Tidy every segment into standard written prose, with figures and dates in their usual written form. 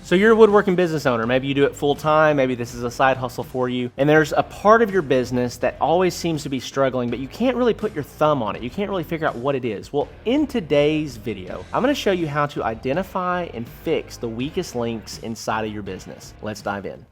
So you're a woodworking business owner. Maybe you do it full time. Maybe this is a side hustle for you. And there's a part of your business that always seems to be struggling, but you can't really put your thumb on it. You can't really figure out what it is. Well, in today's video, I'm going to show you how to identify and fix the weakest links inside of your business. Let's dive in.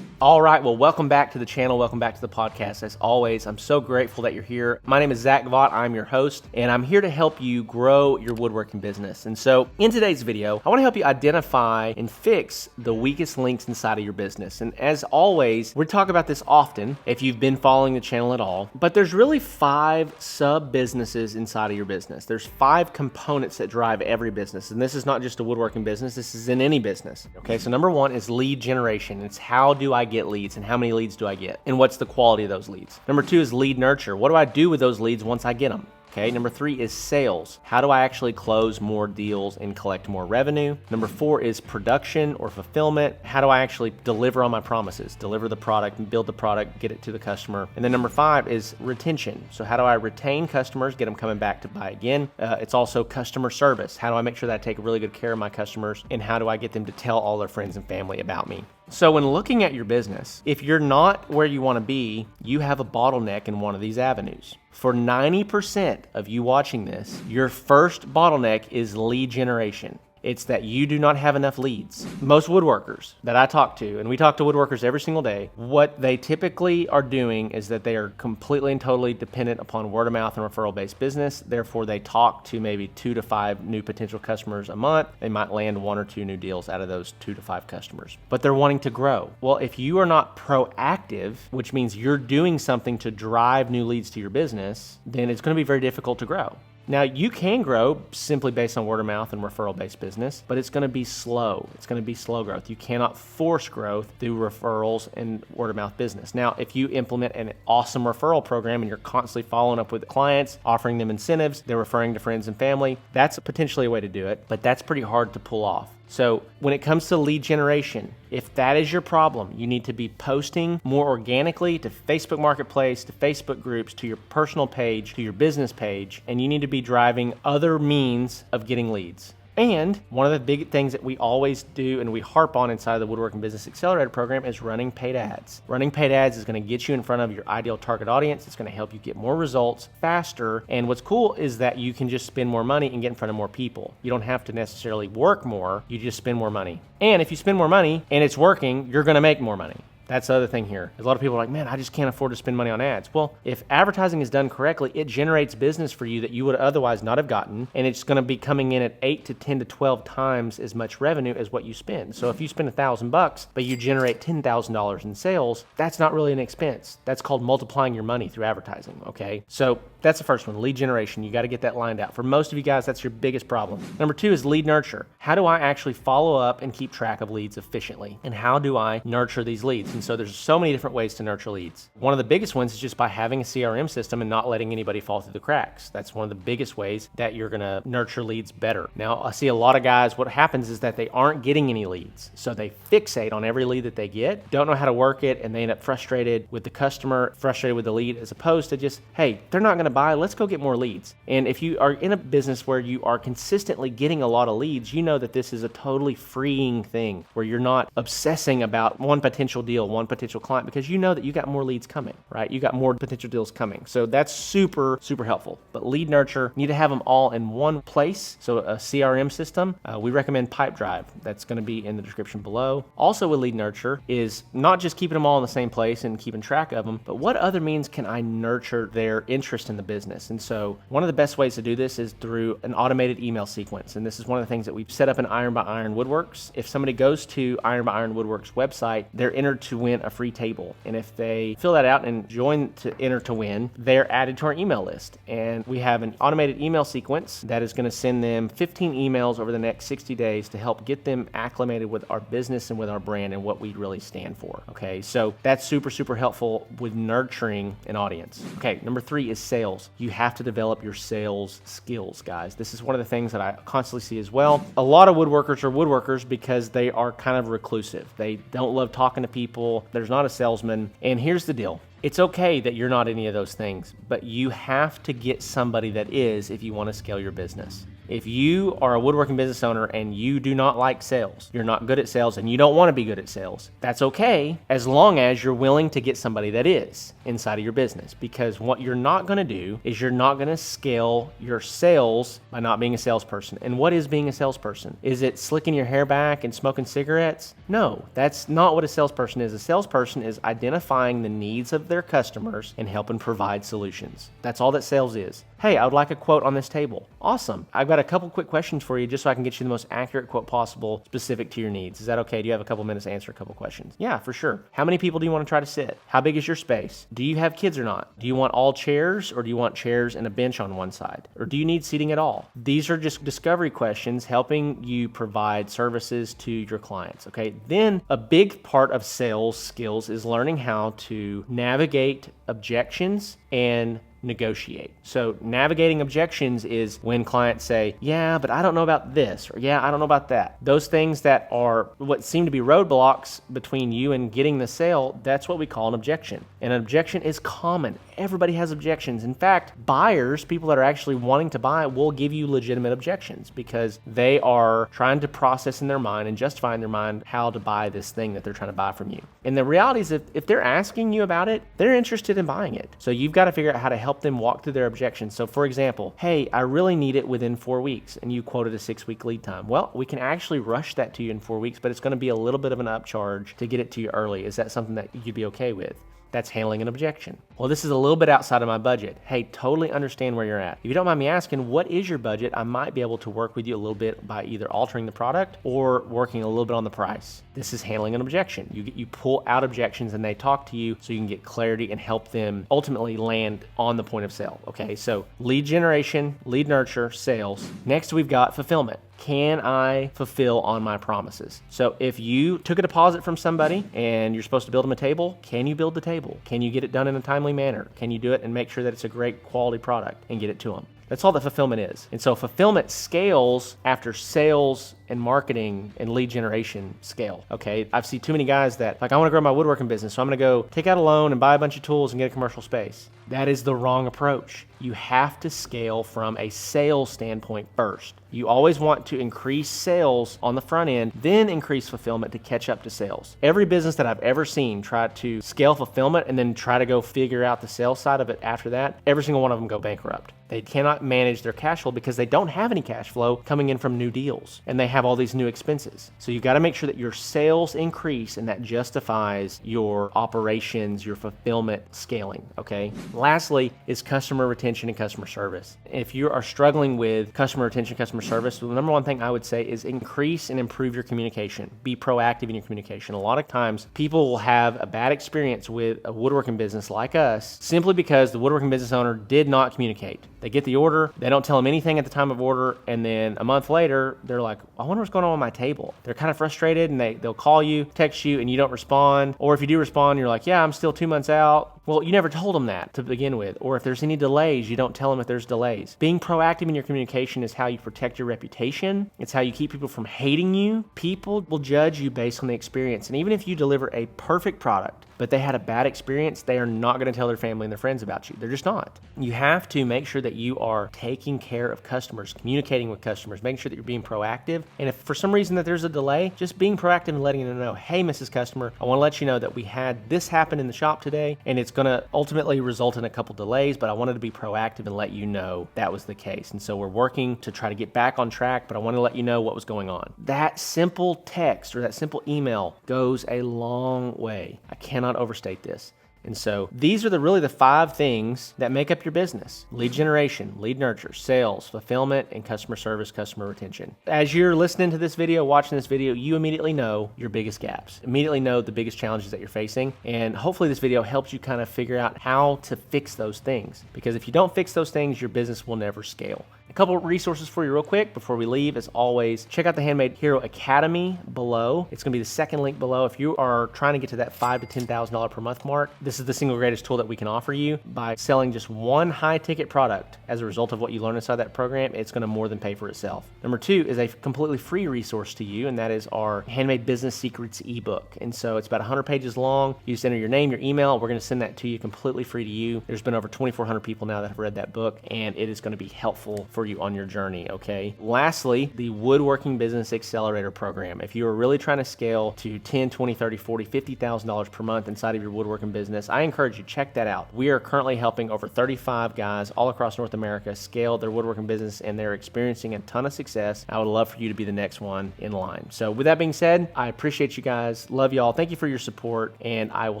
All right, well, welcome back to the channel. Welcome back to the podcast. As always, I'm so grateful that you're here. My name is Zach Vaught. I'm your host, and I'm here to help you grow your woodworking business. And so in today's video, I want to help you identify and fix the weakest links inside of your business. And as always, we talk about this often if you've been following the channel at all, but there's really 5 sub-businesses inside of your business. There's 5 components that drive every business. And this is not just a woodworking business. This is in any business. Okay, so number 1 is lead generation. It's how do I get leads and how many leads do I get and what's the quality of those leads. Number 2 is lead nurture. What do I do with those leads once I get them? Okay, number 3 is sales. How do I actually close more deals and collect more revenue? Number 4 is production or fulfillment. How do I actually deliver on my promises? Deliver the product and build the product, get it to the customer. And then number 5 is retention. So how do I retain customers, get them coming back to buy again? It's also customer service. How do I make sure that I take really good care of my customers? And how do I get them to tell all their friends and family about me? So when looking at your business, if you're not where you want to be, you have a bottleneck in one of these avenues. For 90% of you watching this, your first bottleneck is lead generation. It's that you do not have enough leads. Most woodworkers that I talk to, and we talk to woodworkers every single day, what they typically are doing is that they are completely and totally dependent upon word of mouth and referral-based business. Therefore, they talk to maybe 2 to 5 new potential customers a month. They might land 1 or 2 new deals out of those 2 to 5 customers, but they're wanting to grow. Well, if you are not proactive, which means you're doing something to drive new leads to your business, then it's going to be very difficult to grow. Now, you can grow simply based on word of mouth and referral-based business, but it's going to be slow. It's going to be slow growth. You cannot force growth through referrals and word of mouth business. Now, if you implement an awesome referral program and you're constantly following up with clients, offering them incentives, they're referring to friends and family, that's potentially a way to do it, but that's pretty hard to pull off. So when it comes to lead generation, if that is your problem, you need to be posting more organically to Facebook Marketplace, to Facebook groups, to your personal page, to your business page, and you need to be driving other means of getting leads. And one of the big things that we always do and we harp on inside of the Woodworking Business Accelerator program is running paid ads. Running paid ads is going to get you in front of your ideal target audience. It's going to help you get more results faster. And what's cool is that you can just spend more money and get in front of more people. You don't have to necessarily work more. You just spend more money. And if you spend more money and it's working, you're going to make more money. That's the other thing here. A lot of people are like, man, I just can't afford to spend money on ads. Well, if advertising is done correctly, it generates business for you that you would otherwise not have gotten. And it's going to be coming in at 8 to 10 to 12 times as much revenue as what you spend. So if you spend $1,000, but you generate $10,000 in sales, that's not really an expense. That's called multiplying your money through advertising. Okay. So that's the first one, lead generation. You got to get that lined out. For most of you guys, that's your biggest problem. Number 2 is lead nurture. How do I actually follow up and keep track of leads efficiently? And how do I nurture these leads? And so there's so many different ways to nurture leads. One of the biggest ones is just by having a CRM system and not letting anybody fall through the cracks. That's one of the biggest ways that you're going to nurture leads better. Now, I see a lot of guys, what happens is that they aren't getting any leads. So they fixate on every lead that they get, don't know how to work it, and they end up frustrated with the customer, frustrated with the lead, as opposed to just, hey, they're not going to buy, let's go get more leads. And if you are in a business where you are consistently getting a lot of leads, you know that this is a totally freeing thing where you're not obsessing about one potential deal, one potential client, because you know that you got more leads coming, right? You got more potential deals coming. So that's super, super helpful. But lead nurture, you need to have them all in one place. So a CRM system, we recommend Pipedrive. That's going to be in the description below. Also with lead nurture is not just keeping them all in the same place and keeping track of them, but what other means can I nurture their interest in the business? And so one of the best ways to do this is through an automated email sequence. And this is one of the things that we've set up in Iron by Iron Woodworks. If somebody goes to Iron by Iron Woodworks website, they're entered to win a free table. And if they fill that out and join to enter to win, they're added to our email list. And we have an automated email sequence that is going to send them 15 emails over the next 60 days to help get them acclimated with our business and with our brand and what we really stand for. Okay, so that's super, super helpful with nurturing an audience. Okay, number 3 is sales. You have to develop your sales skills, guys. This is one of the things that I constantly see as well. A lot of woodworkers are woodworkers because they are kind of reclusive. They don't love talking to people. There's not a salesman. And here's the deal. It's okay that you're not any of those things, but you have to get somebody that is if you want to scale your business. If you are a woodworking business owner and you do not like sales, you're not good at sales, and you don't want to be good at sales, that's okay as long as you're willing to get somebody that is inside of your business. Because what you're not going to do is you're not going to scale your sales by not being a salesperson. And what is being a salesperson? Is it slicking your hair back and smoking cigarettes? No, that's not what a salesperson is. A salesperson is identifying the needs of their customers and helping provide solutions. That's all that sales is. Hey, I would like a quote on this table. Awesome. I've got a couple quick questions for you just so I can get you the most accurate quote possible specific to your needs. Is that okay? Do you have a couple minutes to answer a couple questions? Yeah, for sure. How many people do you want to try to sit? How big is your space? Do you have kids or not? Do you want all chairs, or do you want chairs and a bench on one side? Or do you need seating at all? These are just discovery questions helping you provide services to your clients, okay? Then a big part of sales skills is learning how to navigate objections and negotiate. So navigating objections is when clients say, yeah, but I don't know about this, or yeah, I don't know about that. Those things that are what seem to be roadblocks between you and getting the sale, that's what we call an objection. And an objection is common. Everybody has objections. In fact, buyers, people that are actually wanting to buy, will give you legitimate objections because they are trying to process in their mind and justify in their mind how to buy this thing that they're trying to buy from you. And the reality is if they're asking you about it, they're interested in buying it. So you've got to figure out how to help them walk through their objections. So for example, hey, I really need it within 4 weeks, and you quoted a 6-week lead time. Well, we can actually rush that to you in 4 weeks, but it's going to be a little bit of an upcharge to get it to you early. Is that something that you'd be okay with? That's handling an objection. Well, this is a little bit outside of my budget. Hey, totally understand where you're at. If you don't mind me asking, what is your budget? I might be able to work with you a little bit by either altering the product or working a little bit on the price. This is handling an objection. You pull out objections and they talk to you so you can get clarity and help them ultimately land on the point of sale. Okay, so lead generation, lead nurture, sales. Next, we've got fulfillment. Can I fulfill on my promises? So if you took a deposit from somebody and you're supposed to build them a table, can you build the table? Can you get it done in a timely manner? Can you do it and make sure that it's a great quality product and get it to them? That's all that fulfillment is. And so fulfillment scales after sales and marketing and lead generation scale, okay? I've seen too many guys that, like, I want to grow my woodworking business, so I'm going to go take out a loan and buy a bunch of tools and get a commercial space. That is the wrong approach. You have to scale from a sales standpoint first. You always want to increase sales on the front end, then increase fulfillment to catch up to sales. Every business that I've ever seen try to scale fulfillment and then try to go figure out the sales side of it after that, every single one of them go bankrupt. They cannot manage their cash flow because they don't have any cash flow coming in from new deals, and they have all these new expenses. So you've got to make sure that your sales increase and that justifies your operations, your fulfillment scaling, okay? Lastly is customer retention and customer service. If you are struggling with customer retention, customer service, the number one thing I would say is increase and improve your communication. Be proactive in your communication. A lot of times people will have a bad experience with a woodworking business like us simply because the woodworking business owner did not communicate. They get the order, they don't tell them anything at the time of order, and then a month later, they're like, I wonder what's going on with my table. They're kind of frustrated, and they'll call you, text you, and you don't respond. Or if you do respond, you're like, yeah, I'm still 2 months out. Well, you never told them that to begin with. Or if there's any delays, you don't tell them if there's delays. Being proactive in your communication is how you protect your reputation. It's how you keep people from hating you. People will judge you based on the experience. And even if you deliver a perfect product, but they had a bad experience, they are not going to tell their family and their friends about you. They're just not. You have to make sure that you are taking care of customers, communicating with customers, making sure that you're being proactive. And if for some reason that there's a delay, just being proactive and letting them know, hey, Mrs. Customer, I want to let you know that we had this happen in the shop today, and it's going to ultimately result in a couple delays, but I wanted to be proactive and let you know that was the case. And so we're working to try to get back on track, but I want to let you know what was going on. That simple text or that simple email goes a long way. I cannot overstate this. And so these are really the 5 things that make up your business: lead generation, lead nurture, sales, fulfillment, and customer service, customer retention. As you're listening to this video, watching this video, you immediately know your biggest gaps, immediately know the biggest challenges that you're facing. And hopefully this video helps you kind of figure out how to fix those things. Because if you don't fix those things, your business will never scale. A couple of resources for you real quick before we leave. As always, check out the Handmade Hero Academy below. It's going to be the second link below. If you are trying to get to that $5,000 to $10,000 per month mark, this is the single greatest tool that we can offer you. By selling just one high ticket product as a result of what you learn inside that program, it's going to more than pay for itself. Number two is a completely free resource to you, and that is our Handmade Business Secrets ebook. And so it's about 100 pages long. You just enter your name, your email. We're going to send that to you completely free to you. There's been over 2,400 people now that have read that book, and it is going to be helpful for you on your journey, okay? Lastly, the Woodworking Business Accelerator program. If you are really trying to scale to $10,000, $20,000, $30,000, $40,000, $50,000 per month inside of your woodworking business, I encourage you to check that out. We are currently helping over 35 guys all across North America scale their woodworking business, and they're experiencing a ton of success. I would love for you to be the next one in line. So with that being said, I appreciate you guys. Love y'all. Thank you for your support, and I will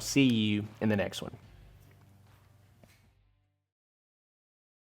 see you in the next one.